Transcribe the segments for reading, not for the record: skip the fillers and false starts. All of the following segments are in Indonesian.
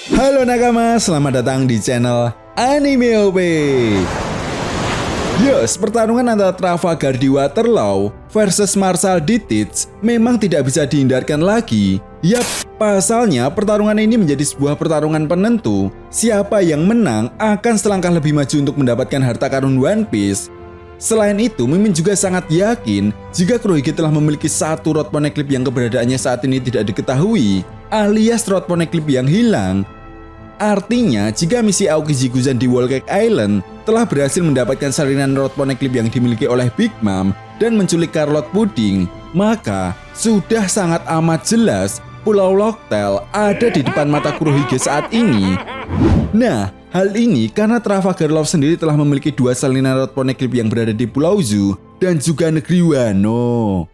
Halo nakama, selamat datang di channel Anime OP. Yes, pertarungan antara Trafalgar di Waterloo versus Marshall di Teach memang tidak bisa dihindarkan lagi. Yap, pasalnya pertarungan ini menjadi sebuah pertarungan penentu. Siapa yang menang akan selangkah lebih maju untuk mendapatkan harta karun One Piece. Selain itu, Mimin juga sangat yakin jika Kurohige telah memiliki satu rod poneglyph yang keberadaannya saat ini tidak diketahui, alias rod poneglyph yang hilang. Artinya, jika misi Aokiji Guzan di Whole Cake Island telah berhasil mendapatkan salinan rod poneglyph yang dimiliki oleh Big Mom dan menculik Carrot Pudding, maka sudah sangat amat jelas Pulau Locktail ada di depan mata Kurohige saat ini. Nah, hal ini karena Trafalgar Law sendiri telah memiliki dua salinan rod poneglyph yang berada di Pulau Zu dan juga negeri Wano.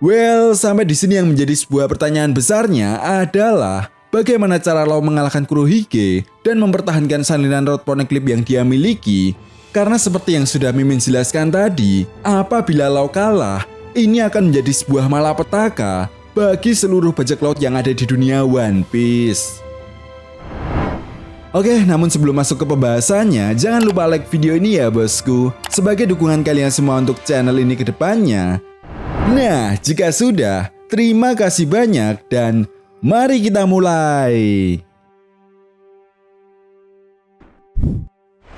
Well, sampai di sini yang menjadi sebuah pertanyaan besarnya adalah bagaimana cara Law mengalahkan Kurohige dan mempertahankan salinan rod poneglyph yang dia miliki? Karena seperti yang sudah Mimin jelaskan tadi, apabila Law kalah, ini akan menjadi sebuah malapetaka bagi seluruh bajak laut yang ada di dunia One Piece. Oke, namun sebelum masuk ke pembahasannya, jangan lupa like video ini ya bosku, sebagai dukungan kalian semua untuk channel ini ke depannya. Nah, jika sudah, terima kasih banyak dan mari kita mulai.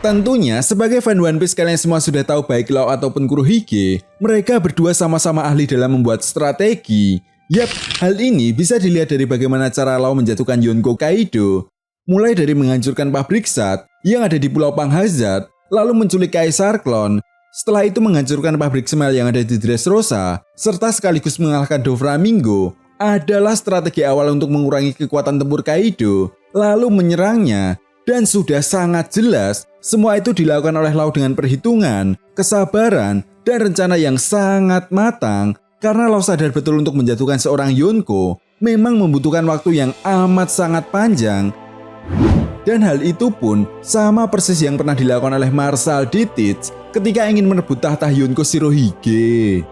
Tentunya, sebagai fan One Piece kalian semua sudah tahu baik Law ataupun Kurohige, mereka berdua sama-sama ahli dalam membuat strategi. Yap, hal ini bisa dilihat dari bagaimana cara Law menjatuhkan Yonko Kaido. Mulai dari menghancurkan pabrik Sat yang ada di Pulau Panghazard, lalu menculik Kaisar Klon. Setelah itu menghancurkan pabrik Smile yang ada di Dressrosa, serta sekaligus mengalahkan Doflamingo, adalah strategi awal untuk mengurangi kekuatan tempur Kaido, lalu menyerangnya. Dan sudah sangat jelas, semua itu dilakukan oleh Law dengan perhitungan, kesabaran, dan rencana yang sangat matang. Karena Law sadar betul untuk menjatuhkan seorang Yonko memang membutuhkan waktu yang amat sangat panjang. Dan hal itu pun sama persis yang pernah dilakukan oleh Marshall di Teach ketika ingin merebut tahta Yonko Shirohige.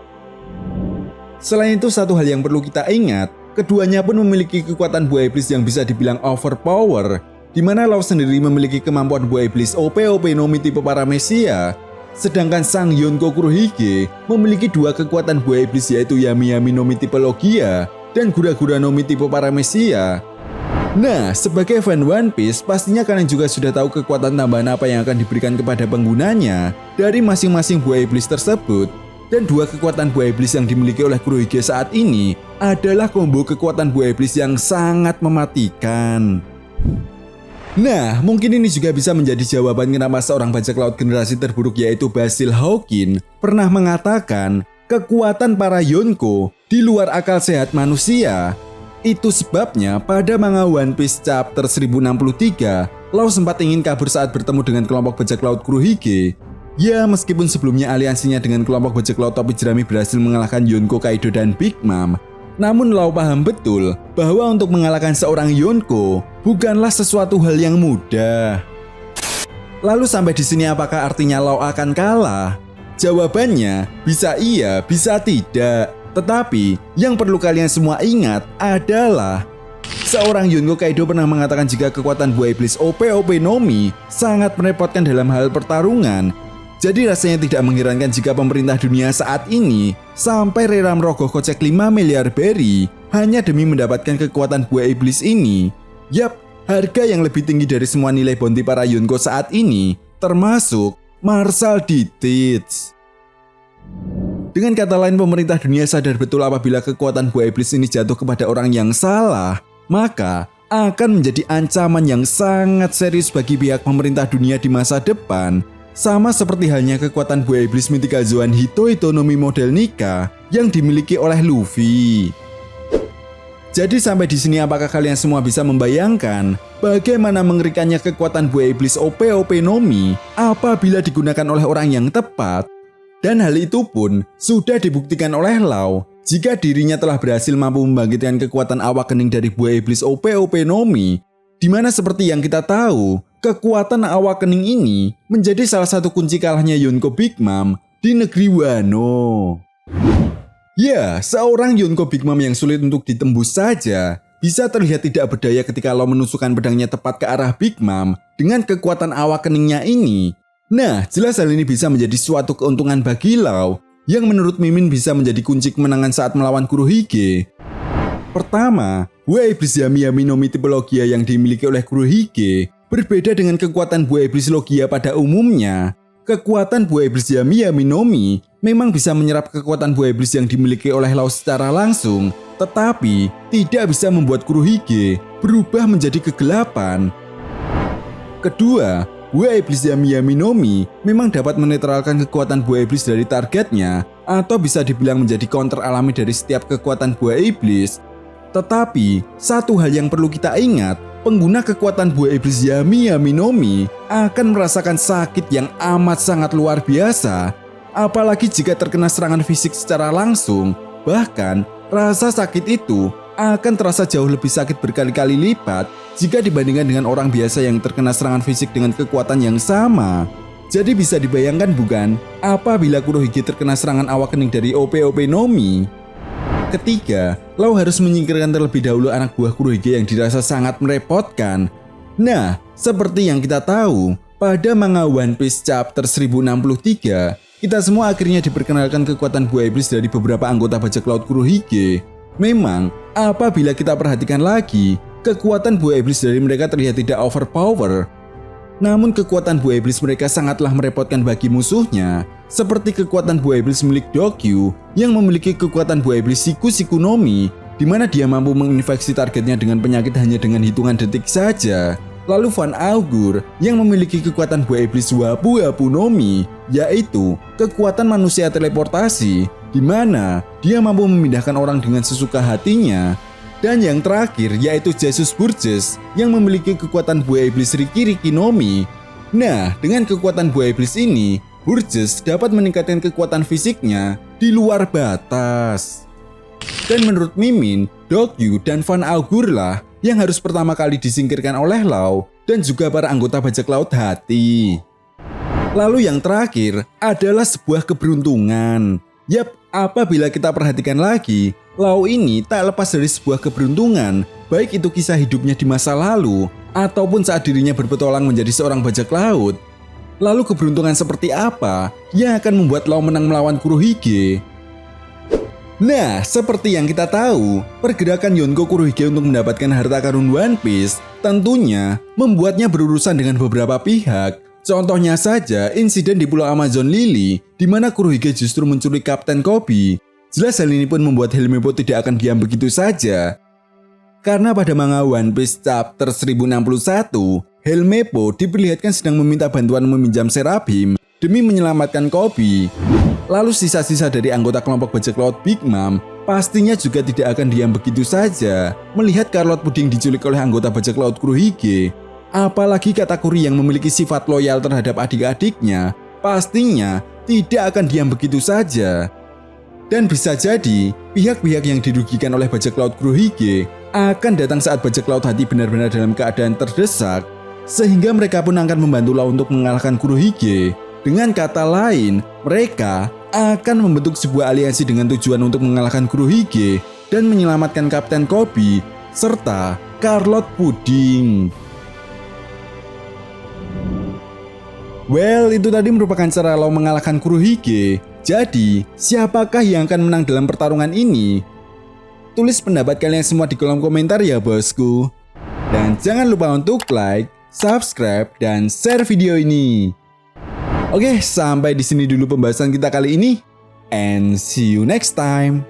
Selain itu, satu hal yang perlu kita ingat, keduanya pun memiliki kekuatan buah iblis yang bisa dibilang overpower, di mana Law sendiri memiliki kemampuan buah iblis OP Nomi tipe Paramecia, sedangkan sang Yonko Kurohige memiliki dua kekuatan buah iblis yaitu Yami Nomi tipe Logia dan Gura Nomi tipe Paramecia. Nah, sebagai fan One Piece, pastinya kalian juga sudah tahu kekuatan tambahan apa yang akan diberikan kepada penggunanya dari masing-masing buah iblis tersebut. Dan dua kekuatan buah iblis yang dimiliki oleh Kurohige saat ini adalah combo kekuatan buah iblis yang sangat mematikan. Nah, mungkin ini juga bisa menjadi jawaban kenapa seorang bajak laut generasi terburuk yaitu Basil Hawkin pernah mengatakan kekuatan para Yonko di luar akal sehat manusia. Itu sebabnya pada manga One Piece chapter 1063, Law sempat ingin kabur saat bertemu dengan kelompok bajak laut Kurohige. Ya, meskipun sebelumnya aliansinya dengan kelompok bajak laut topi jerami berhasil mengalahkan Yonko Kaido dan Big Mom, namun Law paham betul bahwa untuk mengalahkan seorang Yonko bukanlah sesuatu hal yang mudah. Lalu sampai di sini apakah artinya Law akan kalah? Jawabannya bisa iya, bisa tidak. Tetapi yang perlu kalian semua ingat adalah seorang Yonko Kaido pernah mengatakan jika kekuatan buah iblis OP Nomi sangat merepotkan dalam hal pertarungan. Jadi rasanya tidak mengherankan jika pemerintah dunia saat ini sampai rela merogoh kocek 5 miliar berry hanya demi mendapatkan kekuatan buah iblis ini. Yap, harga yang lebih tinggi dari semua nilai bounty para Yonko saat ini, termasuk Marshall di Teach. Dengan kata lain, pemerintah dunia sadar betul apabila kekuatan buah iblis ini jatuh kepada orang yang salah, maka akan menjadi ancaman yang sangat serius bagi pihak pemerintah dunia di masa depan. Sama seperti halnya kekuatan buah iblis Mythical Zoan Hitonomi model Nika yang dimiliki oleh Luffy. Jadi sampai di sini apakah kalian semua bisa membayangkan bagaimana mengerikannya kekuatan buah iblis OP Nomi apabila digunakan oleh orang yang tepat? Dan hal itu pun sudah dibuktikan oleh Law jika dirinya telah berhasil mampu membangkitkan kekuatan awakening dari buah iblis OP Nomi, di mana seperti yang kita tahu, kekuatan awakening ini menjadi salah satu kunci kalahnya Yonko Big Mom di negeri Wano. Ya, seorang Yonko Big Mom yang sulit untuk ditembus saja bisa terlihat tidak berdaya ketika Law menusukkan pedangnya tepat ke arah Big Mom dengan kekuatan awak keningnya ini. Nah, jelas hal ini bisa menjadi suatu keuntungan bagi Law yang menurut Mimin bisa menjadi kunci kemenangan saat melawan Kurohige. Pertama, buah iblis Yami Yami no Mi tipologia yang dimiliki oleh Kurohige berbeda dengan kekuatan buah iblis Logia pada umumnya. Kekuatan buah iblis Yami Yami no Mi memang bisa menyerap kekuatan buah iblis yang dimiliki oleh Law secara langsung, tetapi tidak bisa membuat Kurohige berubah menjadi kegelapan. Kedua, buah iblis Yami Yami no Mi memang dapat menetralkan kekuatan buah iblis dari targetnya, atau bisa dibilang menjadi counter alami dari setiap kekuatan buah iblis. Tetapi, satu hal yang perlu kita ingat, pengguna kekuatan buah iblis Yami Yami no Mi akan merasakan sakit yang amat sangat luar biasa, apalagi jika terkena serangan fisik secara langsung. Bahkan, rasa sakit itu akan terasa jauh lebih sakit berkali-kali lipat jika dibandingkan dengan orang biasa yang terkena serangan fisik dengan kekuatan yang sama. Jadi bisa dibayangkan bukan, apabila Kurohige terkena serangan awak kening dari OP-OP no Mi. Ketiga, Law harus menyingkirkan terlebih dahulu anak buah Kurohige yang dirasa sangat merepotkan. Nah, seperti yang kita tahu, pada manga One Piece chapter 1063, kita semua akhirnya diperkenalkan kekuatan buah iblis dari beberapa anggota bajak laut Kurohige. Memang, apabila kita perhatikan lagi, kekuatan buah iblis dari mereka terlihat tidak overpower. Namun kekuatan buah iblis mereka sangatlah merepotkan bagi musuhnya, seperti kekuatan buah iblis milik Dokyu yang memiliki kekuatan buah iblis Siku no Mi, di mana dia mampu menginfeksi targetnya dengan penyakit hanya dengan hitungan detik saja. Lalu Van Augur yang memiliki kekuatan buah iblis Wapu Wapu no Mi, yaitu kekuatan manusia teleportasi, di mana dia mampu memindahkan orang dengan sesuka hatinya. Dan yang terakhir yaitu Jesus Burgess yang memiliki kekuatan buah iblis Riki no Mi. Nah, dengan kekuatan buah iblis ini, Burgess dapat meningkatkan kekuatan fisiknya di luar batas. Dan menurut Mimin, Dokyu dan Van Augur lah yang harus pertama kali disingkirkan oleh Law dan juga para anggota bajak laut hati. Lalu yang terakhir adalah sebuah keberuntungan. Yap, apabila kita perhatikan lagi, Law ini tak lepas dari sebuah keberuntungan, baik itu kisah hidupnya di masa lalu, ataupun saat dirinya berpetualang menjadi seorang bajak laut. Lalu keberuntungan seperti apa yang akan membuat Law menang melawan Kurohige? Nah, seperti yang kita tahu, pergerakan Yonko Kurohige untuk mendapatkan harta karun One Piece tentunya membuatnya berurusan dengan beberapa pihak. Contohnya saja insiden di Pulau Amazon Lily, di mana Kurohige justru menculik Kapten Koby. Jelas hal ini pun membuat Helmeppo tidak akan diam begitu saja. Karena pada manga One Piece chapter 1061, Helmeppo diperlihatkan sedang meminta bantuan meminjam Seraphim demi menyelamatkan Koby. Lalu sisa-sisa dari anggota kelompok bajak laut Big Mom pastinya juga tidak akan diam begitu saja melihat Carrot Pudding diculik oleh anggota bajak laut Kurohige. Apalagi Katakuri yang memiliki sifat loyal terhadap adik-adiknya pastinya tidak akan diam begitu saja. Dan bisa jadi pihak-pihak yang dirugikan oleh bajak laut Kurohige akan datang saat bajak laut hati benar-benar dalam keadaan terdesak, sehingga mereka pun akan membantu Law untuk mengalahkan Kurohige. Dengan kata lain, mereka akan membentuk sebuah aliansi dengan tujuan untuk mengalahkan Kurohige dan menyelamatkan Kapten Koby serta Carrot Pudding. Well, itu tadi merupakan cara Law mengalahkan Kurohige. Jadi, siapakah yang akan menang dalam pertarungan ini? Tulis pendapat kalian semua di kolom komentar ya bosku. Dan jangan lupa untuk like, subscribe, dan share video ini. Oke, sampai di sini dulu pembahasan kita kali ini. And see you next time.